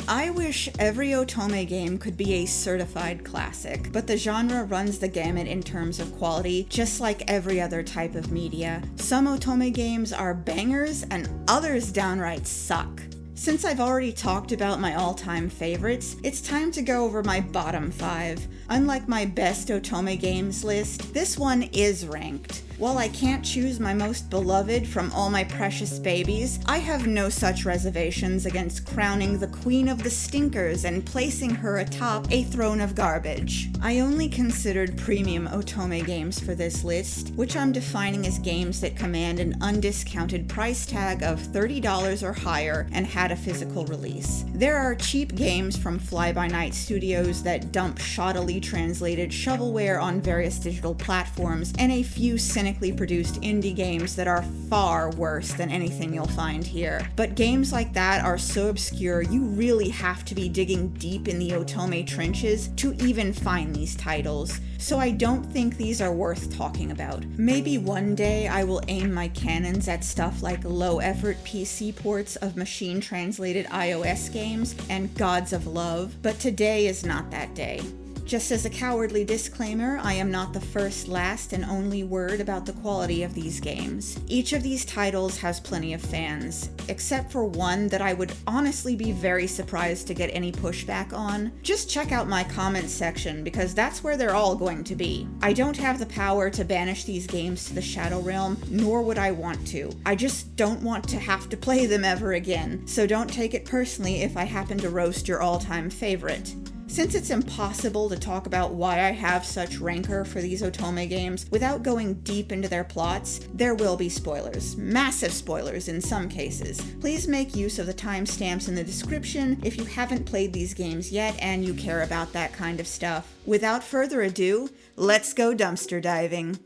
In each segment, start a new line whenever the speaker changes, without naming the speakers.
I wish every Otome game could be a certified classic, but the genre runs the gamut in terms of quality, just like every other type of media. Some Otome games are bangers, and others downright suck. Since I've already talked about my all-time favorites, it's time to go over my bottom 5. Unlike my best Otome games list, this one is ranked. While I can't choose my most beloved from all my precious babies, I have no such reservations against crowning the queen of the stinkers and placing her atop a throne of garbage. I only considered premium Otome games for this list, which I'm defining as games that command an undiscounted price tag of $30 or higher and had a physical release. There are cheap games from fly-by-night studios that dump shoddily translated shovelware on various digital platforms, and a few cynically produced indie games that are far worse than anything you'll find here. But games like that are so obscure you really have to be digging deep in the Otome trenches to even find these titles, so I don't think these are worth talking about. Maybe one day I will aim my cannons at stuff like low-effort PC ports of machine-translated iOS games and Gods of Love, but today is not that day. Just as a cowardly disclaimer, I am not the first, last, and only word about the quality of these games. Each of these titles has plenty of fans, except for one that I would honestly be very surprised to get any pushback on. Just check out my comments section, because that's where they're all going to be. I don't have the power to banish these games to the Shadow Realm, nor would I want to. I just don't want to have to play them ever again, so don't take it personally if I happen to roast your all-time favorite. Since it's impossible to talk about why I have such rancor for these Otome games without going deep into their plots, there will be spoilers. Massive spoilers in some cases. Please make use of the timestamps in the description if you haven't played these games yet and you care about that kind of stuff. Without further ado, let's go dumpster diving.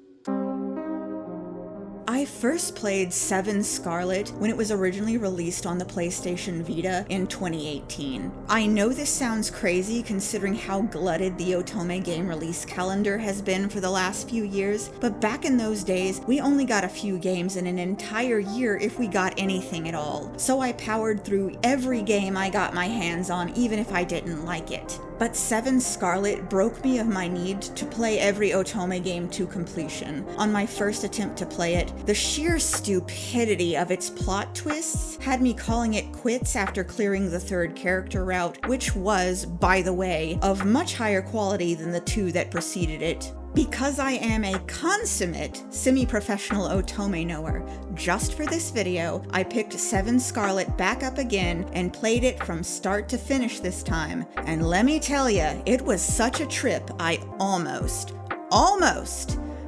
I first played 7 Scarlet when it was originally released on the PlayStation Vita in 2018. I know this sounds crazy considering how glutted the Otome game release calendar has been for the last few years, but back in those days, we only got a few games in an entire year if we got anything at all. So I powered through every game I got my hands on, even if I didn't like it. But 7 Scarlet broke me of my need to play every Otome game to completion. On my first attempt to play it, the sheer stupidity of its plot twists had me calling it quits after clearing the 3rd character route, which was, by the way, of much higher quality than the 2 that preceded it. Because I am a consummate semi-professional Otome knower, just for this video, I picked 7 Scarlet back up again and played it from start to finish this time. And let me tell ya, it was such a trip I almost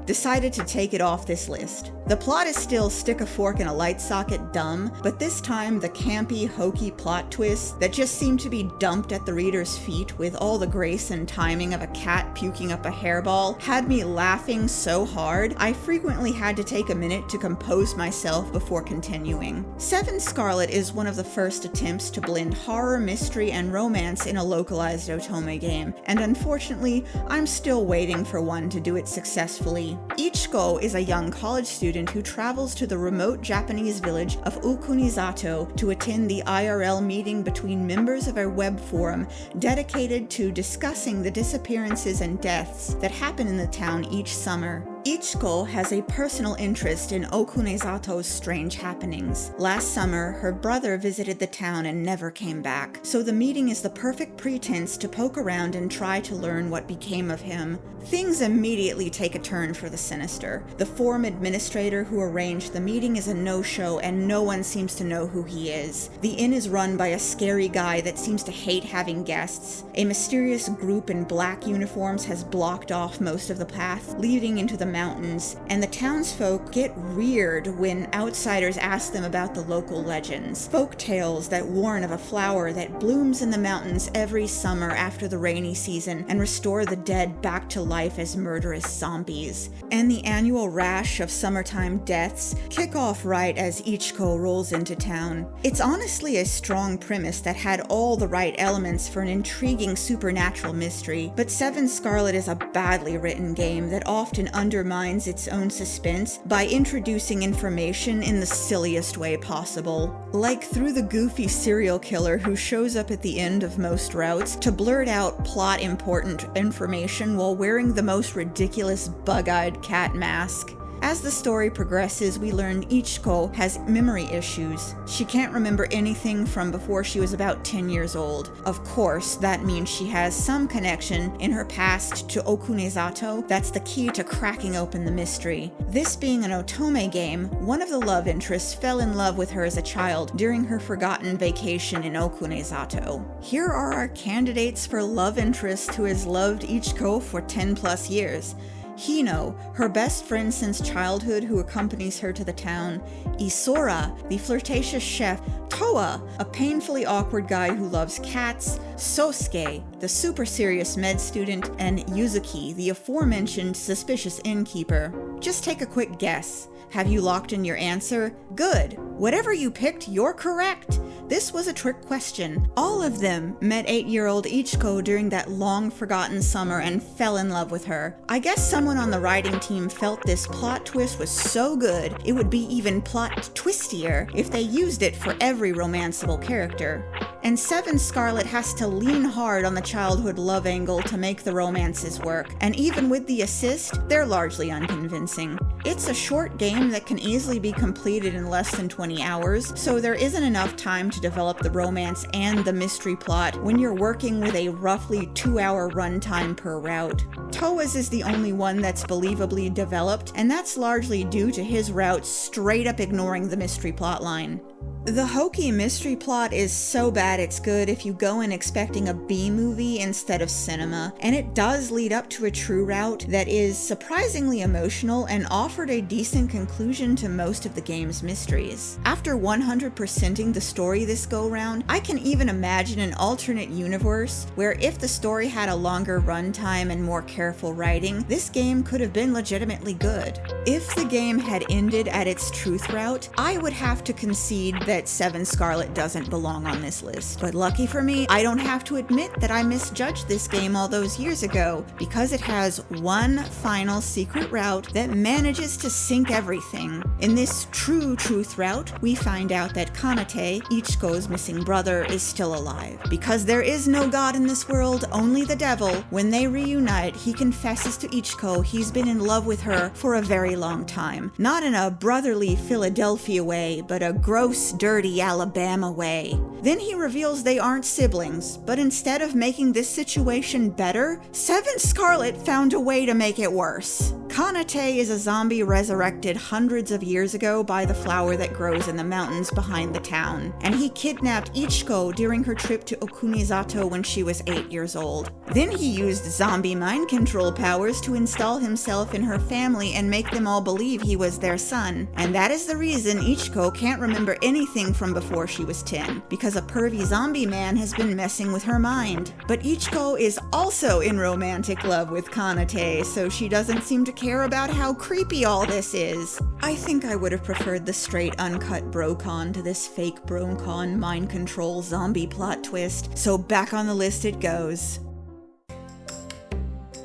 decided to take it off this list. The plot is still stick a fork in a light socket dumb, but this time the campy, hokey plot twists that just seem to be dumped at the reader's feet with all the grace and timing of a cat puking up a hairball had me laughing so hard I frequently had to take a minute to compose myself before continuing. 7 Scarlet is one of the first attempts to blend horror, mystery, and romance in a localized Otome game, and unfortunately, I'm still waiting for one to do it successfully. Ichiko is a young college student who travels to the remote Japanese village of Ukunizato to attend the IRL meeting between members of a web forum dedicated to discussing the disappearances and deaths that happen in the town each summer. Ichiko has a personal interest in Okunezato's strange happenings. Last summer, her brother visited the town and never came back, so the meeting is the perfect pretense to poke around and try to learn what became of him. Things immediately take a turn for the sinister. The forum administrator who arranged the meeting is a no-show and no one seems to know who he is. The inn is run by a scary guy that seems to hate having guests. A mysterious group in black uniforms has blocked off most of the path leading into the mountains, and the townsfolk get weird when outsiders ask them about the local legends. Folk tales that warn of a flower that blooms in the mountains every summer after the rainy season and restore the dead back to life as murderous zombies. And the annual rash of summertime deaths kick off right as Ichiko rolls into town. It's honestly a strong premise that had all the right elements for an intriguing supernatural mystery, but 7 Scarlet is a badly written game that often under undermines its own suspense by introducing information in the silliest way possible. Like through the goofy serial killer who shows up at the end of most routes to blurt out plot-important information while wearing the most ridiculous bug-eyed cat mask. As the story progresses, we learn Ichiko has memory issues. She can't remember anything from before she was about 10 years old. Of course, that means she has some connection in her past to Okunezato that's the key to cracking open the mystery. This being an Otome game, one of the love interests fell in love with her as a child during her forgotten vacation in Okunezato. Here are our candidates for love interest who has loved Ichiko for 10 plus years. Hino, her best friend since childhood who accompanies her to the town, Isora, the flirtatious chef, Toa, a painfully awkward guy who loves cats, Sosuke, the super serious med student, and Yuzuki, the aforementioned suspicious innkeeper. Just take a quick guess. Have you locked in your answer? Good! Whatever you picked, you're correct! This was a trick question. All of them met 8-year-old Ichiko during that long-forgotten summer and fell in love with her. I guess someone on the writing team felt this plot twist was so good, it would be even plot twistier if they used it for every romanceable character. And Seven Scarlet has to lean hard on the childhood love angle to make the romances work, and even with the assist, they're largely unconvincing. It's a short game that can easily be completed in less than 20 hours, so there isn't enough time to develop the romance and the mystery plot when you're working with a roughly 2-hour runtime per route. Toa's is the only one that's believably developed, and that's largely due to his route straight up ignoring the mystery plotline. The hokey mystery plot is so bad it's good if you go in expecting a B-movie instead of cinema, and it does lead up to a true route that is surprisingly emotional and offered a decent conclusion to most of the game's mysteries. After 100%ing the story this go-round, I can even imagine an alternate universe where if the story had a longer runtime and more careful writing, this game could have been legitimately good. If the game had ended at its truth route, I would have to concede that Seven Scarlet doesn't belong on this list. But lucky for me, I don't have to admit that I misjudged this game all those years ago, because it has one final secret route that manages to sink everything. In this true truth route, we find out that Kanate, Ichiko's missing brother, is still alive. Because there is no god in this world, only the devil, when they reunite, he confesses to Ichiko he's been in love with her for a very long time. Not in a brotherly Philadelphia way, but a gross, dirty Alabama way. Then he reveals they aren't siblings, but instead of making this situation better, Seven Scarlet found a way to make it worse. Kanate is a zombie resurrected hundreds of years ago by the flower that grows in the mountains behind the town, and he kidnapped Ichiko during her trip to Okunezato when she was 8 years old. Then he used zombie mind control powers to install himself in her family and make them all believe he was their son. And that is the reason Ichiko can't remember anything from before she was 10, because a pervy zombie man has been messing with her mind. But Ichiko is also in romantic love with Kanate, so she doesn't seem to care about how creepy all this is. I think I would have preferred the straight uncut brocon to this fake brocon mind control zombie plot twist, so back on the list it goes.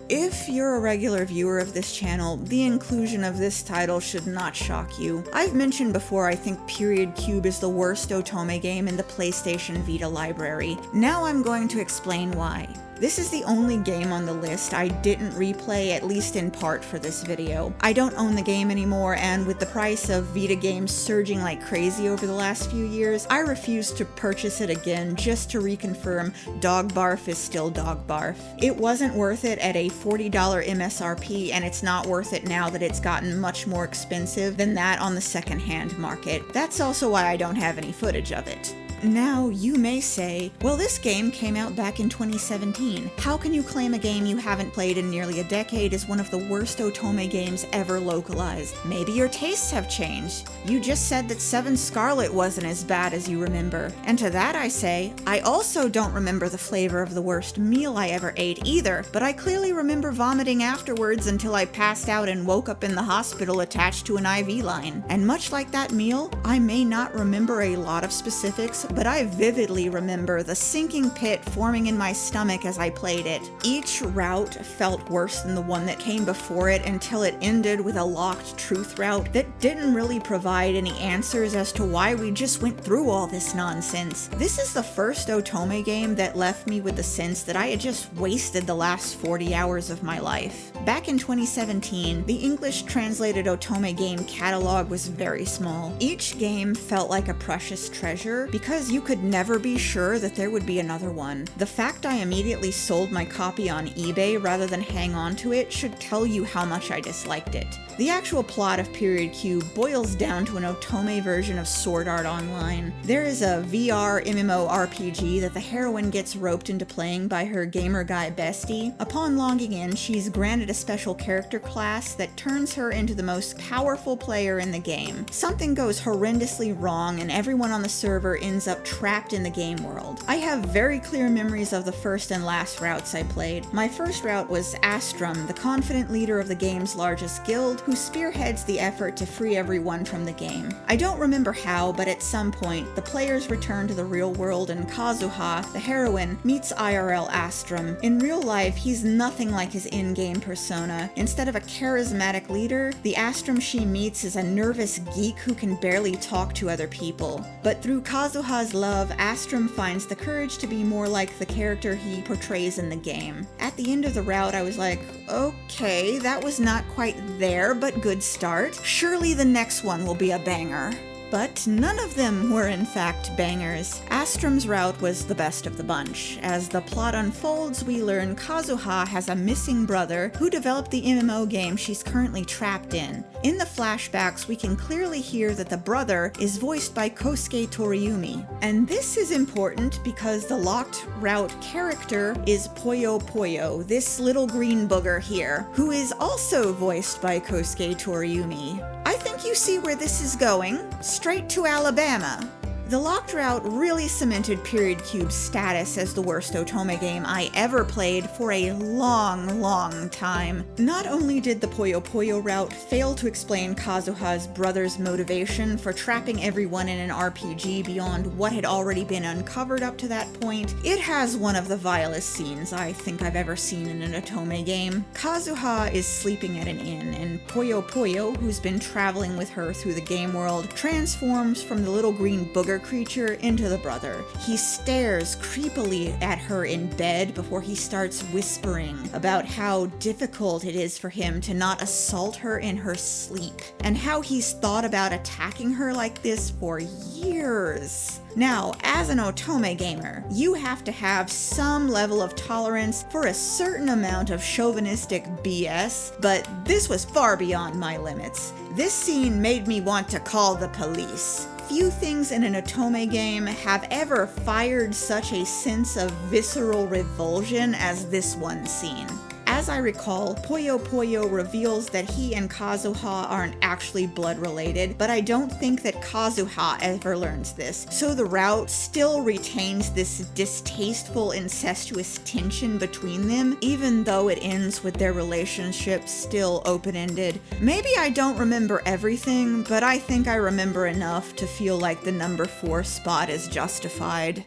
If you're a regular viewer of this channel, the inclusion of this title should not shock you. I've mentioned before I think Period Cube is the worst Otome game in the PlayStation Vita library. Now I'm going to explain why. This is the only game on the list I didn't replay, at least in part, for this video. I don't own the game anymore, and with the price of Vita games surging like crazy over the last few years, I refused to purchase it again just to reconfirm dog barf is still dog barf. It wasn't worth it at a $40 MSRP, and it's not worth it now that it's gotten much more expensive than that on the secondhand market. That's also why I don't have any footage of it. Now, you may say, well, this game came out back in 2017. How can you claim a game you haven't played in nearly a decade is one of the worst Otome games ever localized? Maybe your tastes have changed. You just said that Seven Scarlet wasn't as bad as you remember. And to that I say, I also don't remember the flavor of the worst meal I ever ate either, but I clearly remember vomiting afterwards until I passed out and woke up in the hospital attached to an IV line. And much like that meal, I may not remember a lot of specifics but I vividly remember the sinking pit forming in my stomach as I played it. Each route felt worse than the one that came before it until it ended with a locked truth route that didn't really provide any answers as to why we just went through all this nonsense. This is the first Otome game that left me with the sense that I had just wasted the last 40 hours of my life. Back in 2017, the English translated Otome game catalog was very small. Each game felt like a precious treasure because you could never be sure that there would be another one. The fact I immediately sold my copy on eBay rather than hang on to it should tell you how much I disliked it. The actual plot of Period Cube boils down to an Otome version of Sword Art Online. There is a VR MMORPG that the heroine gets roped into playing by her gamer guy bestie. Upon logging in, she's granted a special character class that turns her into the most powerful player in the game. Something goes horrendously wrong and everyone on the server ends up trapped in the game world. I have very clear memories of the first and last routes I played. My first route was Astrum, the confident leader of the game's largest guild, who spearheads the effort to free everyone from the game. I don't remember how, but at some point, the players return to the real world and Kazuha, the heroine, meets IRL Astrum. In real life, he's nothing like his in-game persona. Instead of a charismatic leader, the Astrum she meets is a nervous geek who can barely talk to other people. But through Kazuha's love, Astrum finds the courage to be more like the character he portrays in the game. At the end of the route, I was like, okay, that was not quite there, but good start. Surely the next one will be a banger. But none of them were in fact bangers. Astrum's route was the best of the bunch. As the plot unfolds, we learn Kazuha has a missing brother who developed the MMO game she's currently trapped in. In the flashbacks, we can clearly hear that the brother is voiced by Kosuke Toriumi. And this is important because the locked route character is Puyo Puyo, this little green booger here, who is also voiced by Kosuke Toriumi. I think you see where this is going. Straight to Alabama. The locked route really cemented Period Cube's status as the worst Otome game I ever played for a long time. Not only did the Puyo Puyo route fail to explain Kazuha's brother's motivation for trapping everyone in an RPG beyond what had already been uncovered up to that point, it has one of the vilest scenes I think I've ever seen in an Otome game. Kazuha is sleeping at an inn, and Puyo Puyo, who's been traveling with her through the game world, transforms from the little green booger creature into the brother. He stares creepily at her in bed before he starts whispering about how difficult it is for him to not assault her in her sleep, and how he's thought about attacking her like this for years. Now, as an Otome gamer, you have to have some level of tolerance for a certain amount of chauvinistic BS, but this was far beyond my limits. This scene made me want to call the police. Few things in an Otome game have ever fired such a sense of visceral revulsion as this one scene. As I recall, Puyo Puyo reveals that he and Kazuha aren't actually blood related, but I don't think that Kazuha ever learns this, so the route still retains this distasteful, incestuous tension between them, even though it ends with their relationship still open-ended. Maybe I don't remember everything, but I think I remember enough to feel like the number 4 spot is justified.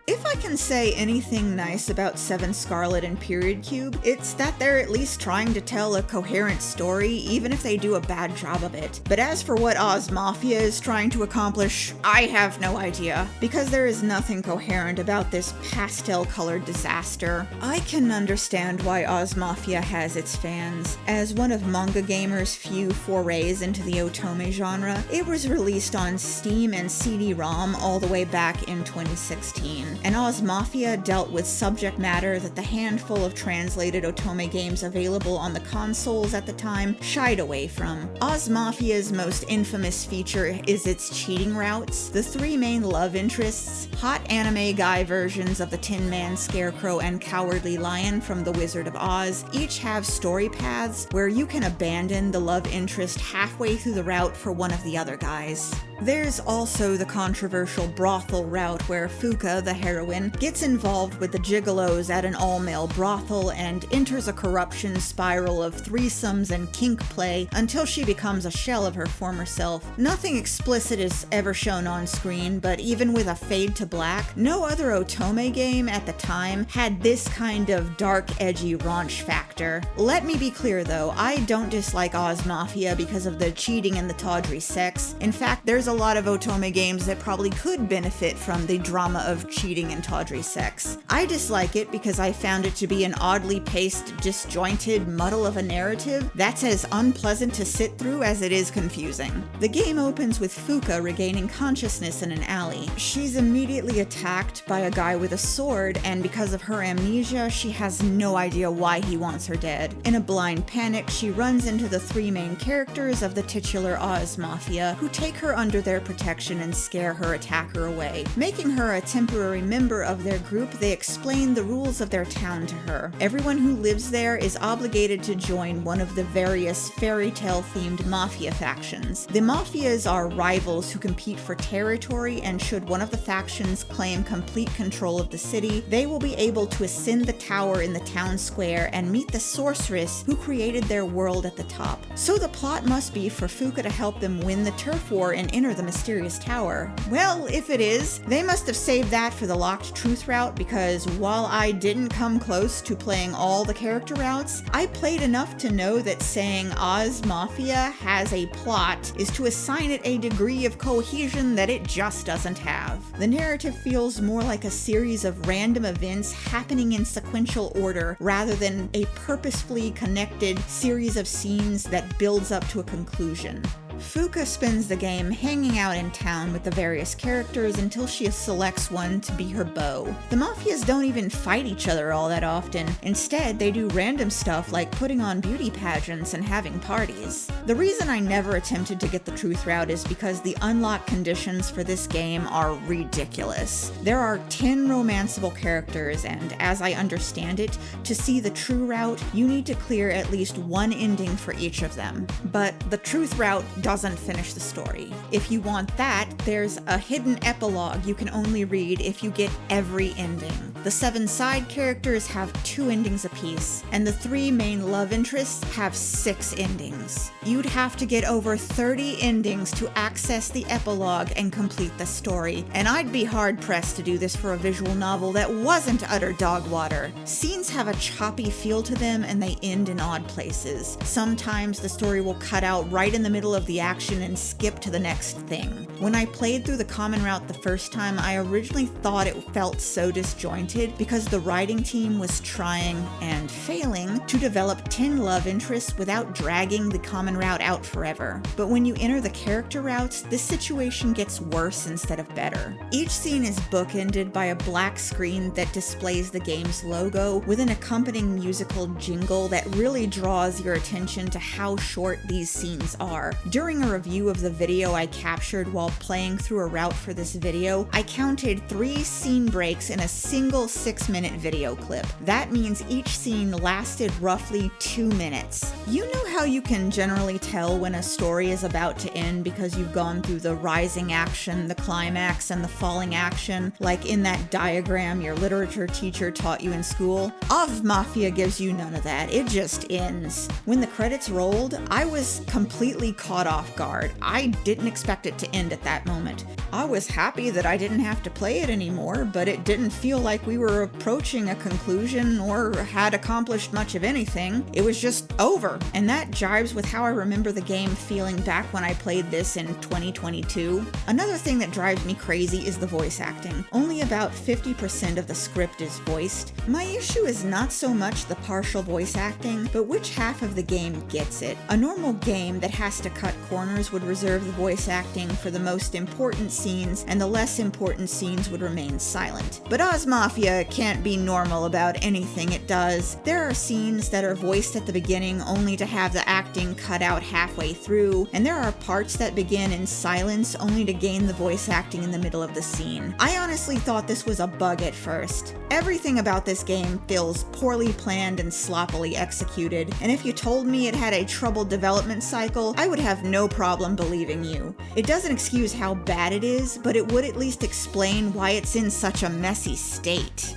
If I can say anything nice about Seven Scarlet and Period Cube, it's that they're at least trying to tell a coherent story, even if they do a bad job of it. But as for what OZMAFIA is trying to accomplish, I have no idea, because there is nothing coherent about this pastel-colored disaster. I can understand why OZMAFIA has its fans. As one of Manga Gamer's few forays into the Otome genre, it was released on Steam and CD-ROM all the way back in 2016. And OZMAFIA dealt with subject matter that the handful of translated Otome games available on the consoles at the time shied away from. OZMAFIA's most infamous feature is its cheating routes. The 3 main love interests, Hot anime guy versions of the Tin Man, Scarecrow, and Cowardly Lion from The Wizard of Oz each have story paths where you can abandon the love interest halfway through the route for one of the other guys. There's also the controversial brothel route where Fuka, the heroine, gets involved with the gigolos at an all-male brothel and enters a corruption spiral of threesomes and kink play until she becomes a shell of her former self. Nothing explicit is ever shown on screen, but even with a fade to black, no other Otome game at the time had this kind of dark, edgy raunch factor. Let me be clear though, I don't dislike OZMAFIA because of the cheating and the tawdry sex. In fact, there's a lot of Otome games that probably could benefit from the drama of cheating and tawdry sex. I dislike it because I found it to be an oddly paced, disjointed muddle of a narrative that's as unpleasant to sit through as it is confusing. The game opens with Fuka regaining consciousness in an alley. She's immediately attacked by a guy with a sword, and because of her amnesia, she has no idea why he wants her dead. In a blind panic, she runs into the three main characters of the titular OZMAFIA, who take her under their protection and scare her attacker away. Making her a temporary member of their group, they explain the rules of their town to her. Everyone who lives there is obligated to join one of the various fairy tale themed mafia factions. The mafias are rivals who compete for territory, and should one of the factions claim complete control of the city, they will be able to ascend the tower in the town square and meet the sorceress who created their world at the top. So the plot must be for Fuka to help them win the turf war and enter the mysterious tower. Well, if it is, they must have saved that for the locked truth route, because while I didn't come close to playing all the character routes, I played enough to know that saying OZMAFIA has a plot is to assign it a degree of cohesion that it just doesn't have. The narrative feels more like a series of random events happening in sequential order rather than a purposefully connected series of scenes that builds up to a conclusion. Fuka spends the game hanging out in town with the various characters until she selects one to be her beau. The mafias don't even fight each other all that often. Instead, they do random stuff like putting on beauty pageants and having parties. The reason I never attempted to get the truth route is because the unlock conditions for this game are ridiculous. There are 10 romanceable characters, and as I understand it, to see the true route, you need to clear at least one ending for each of them. But the truth route doesn't finish the story. If you want that, there's a hidden epilogue you can only read if you get every ending. The 7 side characters have 2 endings apiece, and the 3 main love interests have 6 endings. You'd have to get over 30 endings to access the epilogue and complete the story, and I'd be hard-pressed to do this for a visual novel that wasn't utter dog water. Scenes have a choppy feel to them, and they end in odd places. Sometimes the story will cut out right in the middle of the action and skip to the next thing. When I played through the common route the first time, I originally thought it felt so disjointed because the writing team was trying and failing to develop 10 love interests without dragging the common route out forever. But when you enter the character routes, this situation gets worse instead of better. Each scene is bookended by a black screen that displays the game's logo with an accompanying musical jingle that really draws your attention to how short these scenes are. During a review of the video I captured while playing through a route for this video, I counted 3 scene breaks in a single 6-minute video clip. That means each scene lasted roughly 2 minutes. You know how you can generally tell when a story is about to end because you've gone through the rising action, the climax, and the falling action, like in that diagram your literature teacher taught you in school? OZMAFIA gives you none of that. It just ends. When the credits rolled, I was completely caught off guard. I didn't expect it to end at that moment. I was happy that I didn't have to play it anymore, but it didn't feel like we were approaching a conclusion or had accomplished much of anything. It was just over, and that jives with how I remember the game feeling back when I played this in 2022. Another thing that drives me crazy is the voice acting. Only about 50% of the script is voiced. My issue is not so much the partial voice acting, but which half of the game gets it. A normal game that has to cut corners would reserve the voice acting for the most important scenes, and the less important scenes would remain silent. But OZMAFIA can't be normal about anything it does. There are scenes that are voiced at the beginning only to have the acting cut out halfway through, and there are parts that begin in silence only to gain the voice acting in the middle of the scene. I honestly thought this was a bug at first. Everything about this game feels poorly planned and sloppily executed, and if you told me it had a troubled development cycle, I would have no problem believing you. It doesn't excuse how bad it is, but it would at least explain why it's in such a messy state.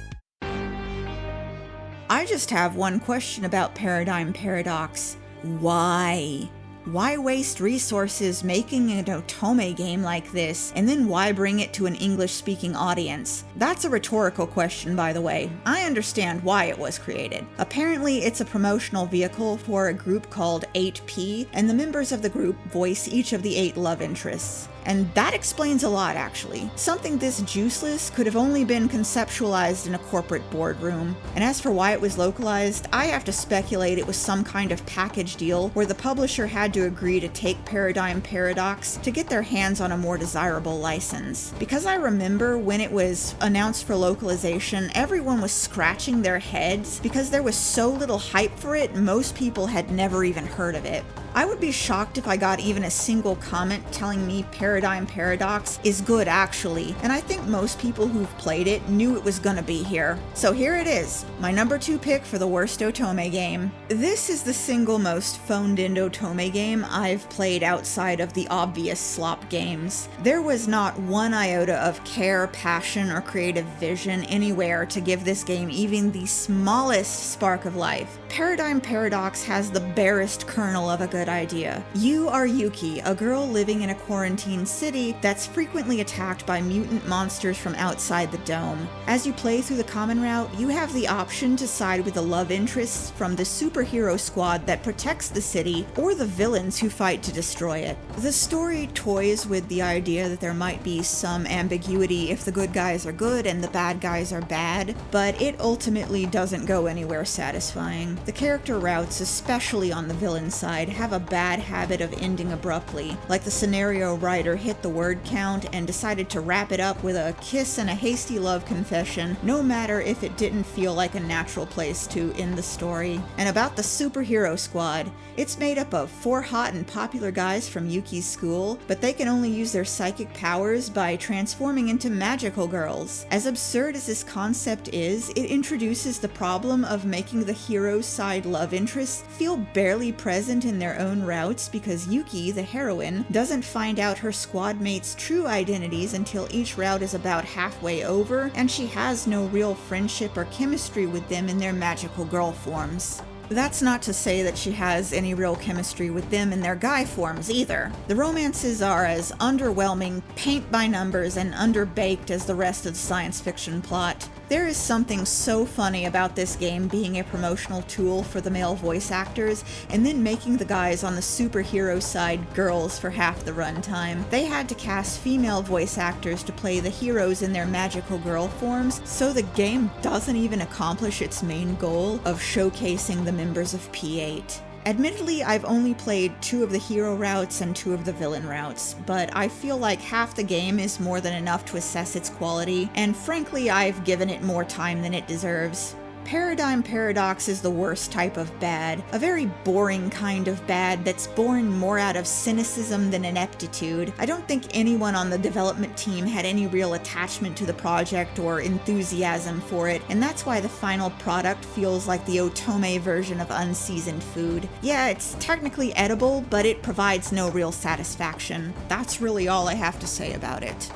I just have one question about Paradigm Paradox. Why? Why waste resources making an Otome game like this, and then why bring it to an English-speaking audience? That's a rhetorical question, by the way. I understand why it was created. Apparently, it's a promotional vehicle for a group called 8P, and the members of the group voice each of the 8 love interests. And that explains a lot, actually. Something this juiceless could have only been conceptualized in a corporate boardroom. And as for why it was localized, I have to speculate it was some kind of package deal where the publisher had to agree to take Paradigm Paradox to get their hands on a more desirable license. Because I remember when it was announced for localization, everyone was scratching their heads because there was so little hype for it, most people had never even heard of it. I would be shocked if I got even a single comment telling me Paradigm Paradox is good actually, and I think most people who've played it knew it was gonna be here. So here it is, my number 2 pick for the worst Otome game. This is the single most phoned-in Otome game I've played outside of the obvious slop games. There was not one iota of care, passion, or creative vision anywhere to give this game even the smallest spark of life. Paradigm Paradox has the barest kernel of a good idea. You are Yuki, a girl living in a quarantine city that's frequently attacked by mutant monsters from outside the dome. As you play through the common route, you have the option to side with the love interests from the superhero squad that protects the city, or the villains who fight to destroy it. The story toys with the idea that there might be some ambiguity if the good guys are good and the bad guys are bad, but it ultimately doesn't go anywhere satisfying. The character routes, especially on the villain side, have a bad habit of ending abruptly, like the scenario writer hit the word count and decided to wrap it up with a kiss and a hasty love confession, no matter if it didn't feel like a natural place to end the story. And about the superhero squad, it's made up of 4 hot and popular guys from Yuki's school, but they can only use their psychic powers by transforming into magical girls. As absurd as this concept is, it introduces the problem of making the hero's side love interests feel barely present in their own routes because Yuki, the heroine, doesn't find out her squad mates' true identities until each route is about halfway over, and she has no real friendship or chemistry with them in their magical girl forms. That's not to say that she has any real chemistry with them in their guy forms either. The romances are as underwhelming, paint by numbers, and underbaked as the rest of the science fiction plot. There is something so funny about this game being a promotional tool for the male voice actors, and then making the guys on the superhero side girls for half the runtime. They had to cast female voice actors to play the heroes in their magical girl forms, so the game doesn't even accomplish its main goal of showcasing the members of P8. Admittedly, I've only played 2 of the hero routes and 2 of the villain routes, but I feel like half the game is more than enough to assess its quality, and frankly, I've given it more time than it deserves. Paradigm Paradox is the worst type of bad, a very boring kind of bad that's born more out of cynicism than ineptitude. I don't think anyone on the development team had any real attachment to the project or enthusiasm for it, and that's why the final product feels like the Otome version of unseasoned food. Yeah, it's technically edible, but it provides no real satisfaction. That's really all I have to say about it.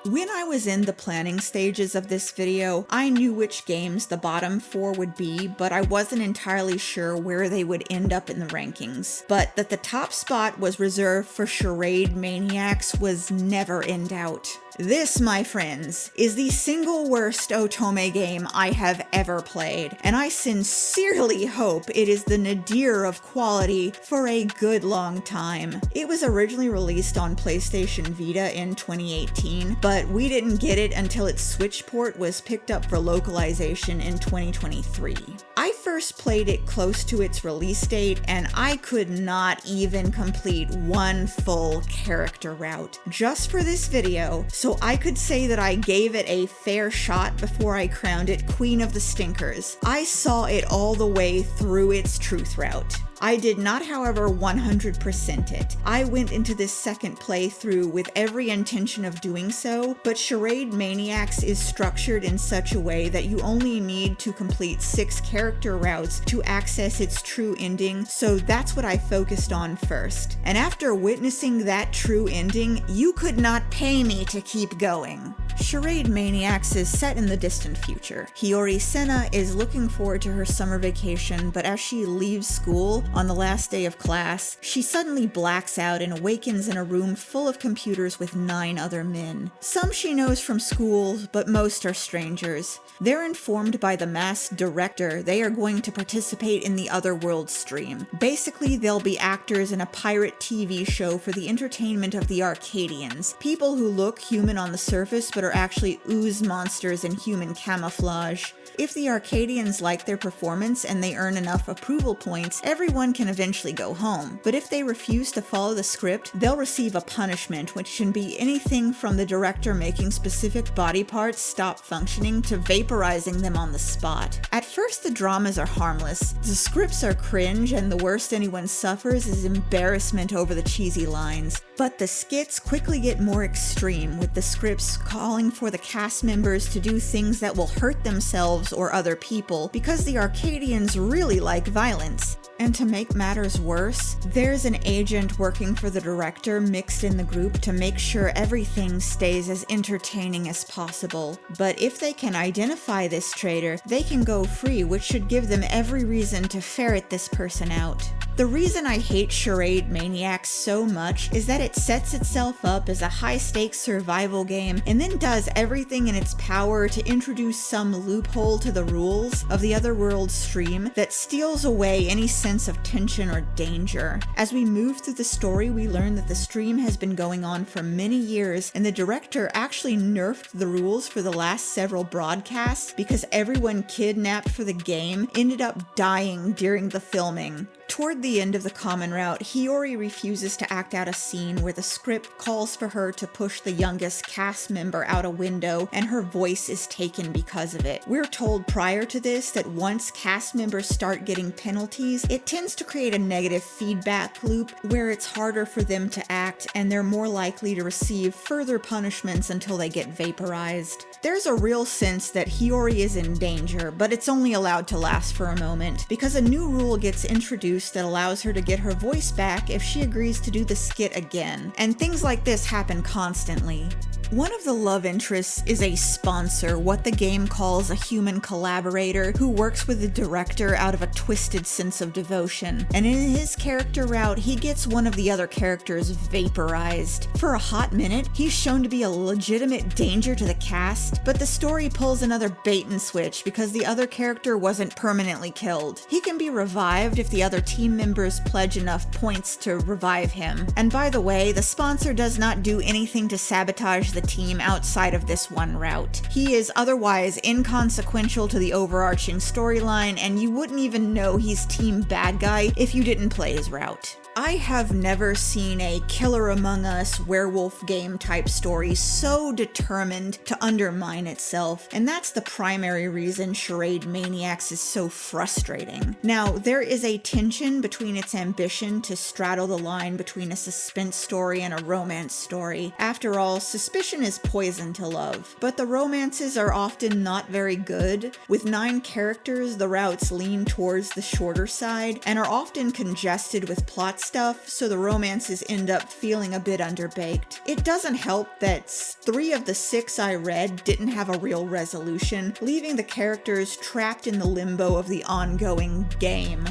When I was in the planning stages of this video, I knew which games the bottom 4 would be, but I wasn't entirely sure where they would end up in the rankings. But that the top spot was reserved for Charade Maniacs was never in doubt. This, my friends, is the single worst Otome game I have ever played, and I sincerely hope it is the nadir of quality for a good long time. It was originally released on PlayStation Vita in 2018, but but we didn't get it until its Switch port was picked up for localization in 2023. I first played it close to its release date, and I could not even complete one full character route just for this video, so I could say that I gave it a fair shot before I crowned it Queen of the Stinkers. I saw it all the way through its truth route. I did not, however, 100% it. I went into this second playthrough with every intention of doing so, but Charade Maniacs is structured in such a way that you only need to complete 6 character routes to access its true ending, so that's what I focused on first. And after witnessing that true ending, you could not pay me to keep going. Charade Maniacs is set in the distant future. Hiyori Senna is looking forward to her summer vacation, but as she leaves school on the last day of class, she suddenly blacks out and awakens in a room full of computers with 9 other men. Some she knows from school, but most are strangers. They're informed by the masked director they are going to participate in the Otherworld stream. Basically, they'll be actors in a pirate TV show for the entertainment of the Arcadians, people who look human on the surface but are actually ooze monsters in human camouflage. If the Arcadians like their performance and they earn enough approval points, everyone can eventually go home. But if they refuse to follow the script, they'll receive a punishment, which can be anything from the director making specific body parts stop functioning to vaporizing them on the spot. At first, the dramas are harmless. The scripts are cringe, and the worst anyone suffers is embarrassment over the cheesy lines. But the skits quickly get more extreme, with the scripts calling for the cast members to do things that will hurt themselves or other people, because the Arcadians really like violence. And to make matters worse, there's an agent working for the director mixed in the group to make sure everything stays as entertaining as possible. But if they can identify this traitor, they can go free, which should give them every reason to ferret this person out. The reason I hate Charade Maniacs so much is that it sets itself up as a high-stakes survival game and then does everything in its power to introduce some loophole to the rules of the Otherworld stream that steals away any sense of tension or danger. As we move through the story, we learn that the stream has been going on for many years, and the director actually nerfed the rules for the last several broadcasts because everyone kidnapped for the game ended up dying during the filming. Toward the end of the common route, Hiyori refuses to act out a scene where the script calls for her to push the youngest cast member out a window, and her voice is taken because of it. We're told prior to this that once cast members start getting penalties, it tends to create a negative feedback loop where it's harder for them to act, and they're more likely to receive further punishments until they get vaporized. There's a real sense that Hiyori is in danger, but it's only allowed to last for a moment, because a new rule gets introduced that allows her to get her voice back if she agrees to do the skit again, and things like this happen constantly. One of the love interests is a sponsor, what the game calls a human collaborator, who works with the director out of a twisted sense of devotion. And in his character route, he gets one of the other characters vaporized. For a hot minute, he's shown to be a legitimate danger to the cast, but the story pulls another bait and switch because the other character wasn't permanently killed. He can be revived if the other team members pledge enough points to revive him. And by the way, the sponsor does not do anything to sabotage the team outside of this one route. He is otherwise inconsequential to the overarching storyline, and you wouldn't even know he's team bad guy if you didn't play his route. I have never seen a Killer Among Us werewolf game type story so determined to undermine itself, and that's the primary reason Charade Maniacs is so frustrating. Now, there is a tension between its ambition to straddle the line between a suspense story and a romance story. After all, suspicion is poison to love, but the romances are often not very good. With 9 characters, the routes lean towards the shorter side and are often congested with plot stuff, so the romances end up feeling a bit underbaked. It doesn't help that 3 of the 6 I read didn't have a real resolution, leaving the characters trapped in the limbo of the ongoing game.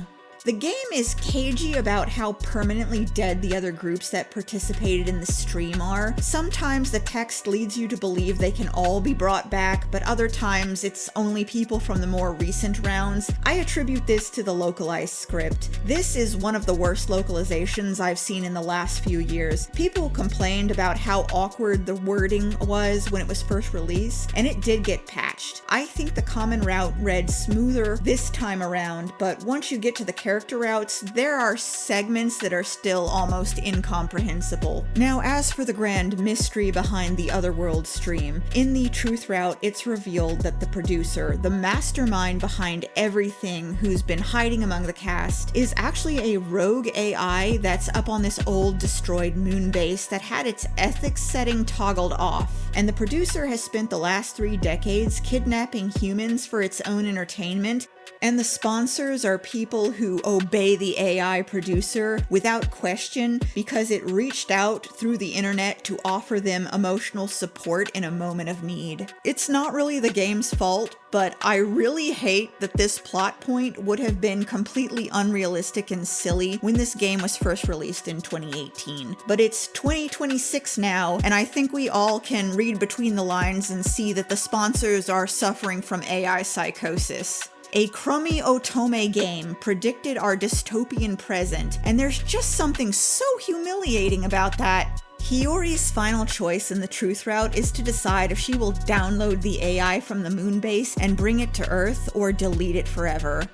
The game is cagey about how permanently dead the other groups that participated in the stream are. Sometimes the text leads you to believe they can all be brought back, but other times it's only people from the more recent rounds. I attribute this to the localized script. This is one of the worst localizations I've seen in the last few years. People complained about how awkward the wording was when it was first released, and it did get patched. I think the common route read smoother this time around, but once you get to the character routes, there are segments that are still almost incomprehensible. Now, as for the grand mystery behind the Otherworld stream, in the truth route, it's revealed that the producer, the mastermind behind everything who's been hiding among the cast, is actually a rogue AI that's up on this old destroyed moon base that had its ethics setting toggled off. And the producer has spent the last 3 decades kidnapping humans for its own entertainment, and the sponsors are people who obey the AI producer without question because it reached out through the internet to offer them emotional support in a moment of need. It's not really the game's fault, but I really hate that this plot point would have been completely unrealistic and silly when this game was first released in 2018. But it's 2026 now, and I think we all can read between the lines and see that the sponsors are suffering from AI psychosis. A crummy Otome game predicted our dystopian present, and there's just something so humiliating about that. Hiyori's final choice in the truth route is to decide if she will download the AI from the moon base and bring it to Earth or delete it forever.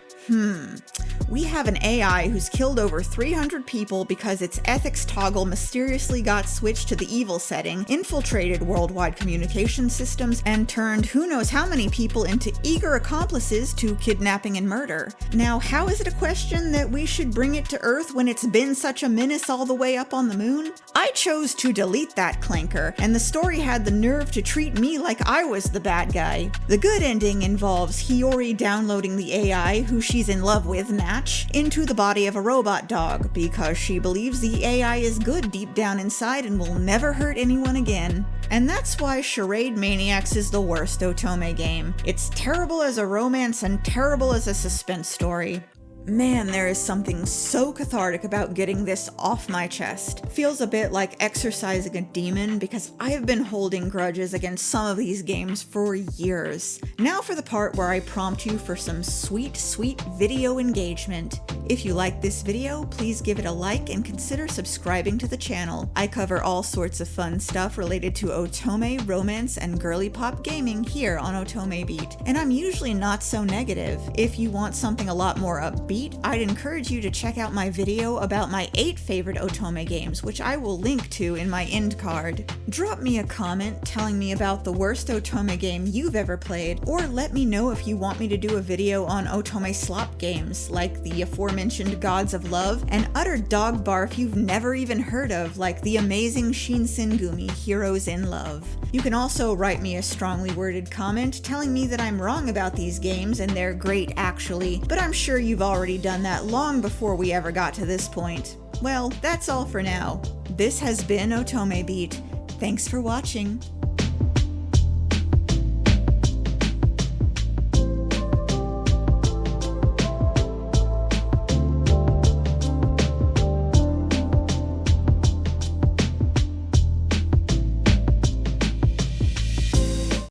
We have an AI who's killed over 300 people because its ethics toggle mysteriously got switched to the evil setting, infiltrated worldwide communication systems, and turned who knows how many people into eager accomplices to kidnapping and murder. Now, how is it a question that we should bring it to Earth when it's been such a menace all the way up on the moon? I chose to delete that clanker, and the story had the nerve to treat me like I was the bad guy. The good ending involves Hiyori downloading the AI, who she's in love with, Natch, into the body of a robot dog because she believes the AI is good deep down inside and will never hurt anyone again. And that's why Charade Maniacs is the worst Otome game. It's terrible as a romance and terrible as a suspense story. Man, there is something so cathartic about getting this off my chest. Feels a bit like exorcising a demon because I have been holding grudges against some of these games for years. Now for the part where I prompt you for some sweet, sweet video engagement. If you like this video, please give it a like and consider subscribing to the channel. I cover all sorts of fun stuff related to Otome, romance, and girly pop gaming here on Otome Beat, and I'm usually not so negative. If you want something a lot more upbeat, I'd encourage you to check out my video about my 8 favorite Otome games, which I will link to in my end card. Drop me a comment telling me about the worst Otome game you've ever played, or let me know if you want me to do a video on Otome slop games, like the aforementioned Gods of Love, and utter dog barf you've never even heard of, like the amazing Shinsengumi Heroes in Love. You can also write me a strongly worded comment telling me that I'm wrong about these games and they're great actually, but I'm sure you've already done that long before we ever got to this point. Well, that's all for now. This has been Otome Beat. Thanks for watching.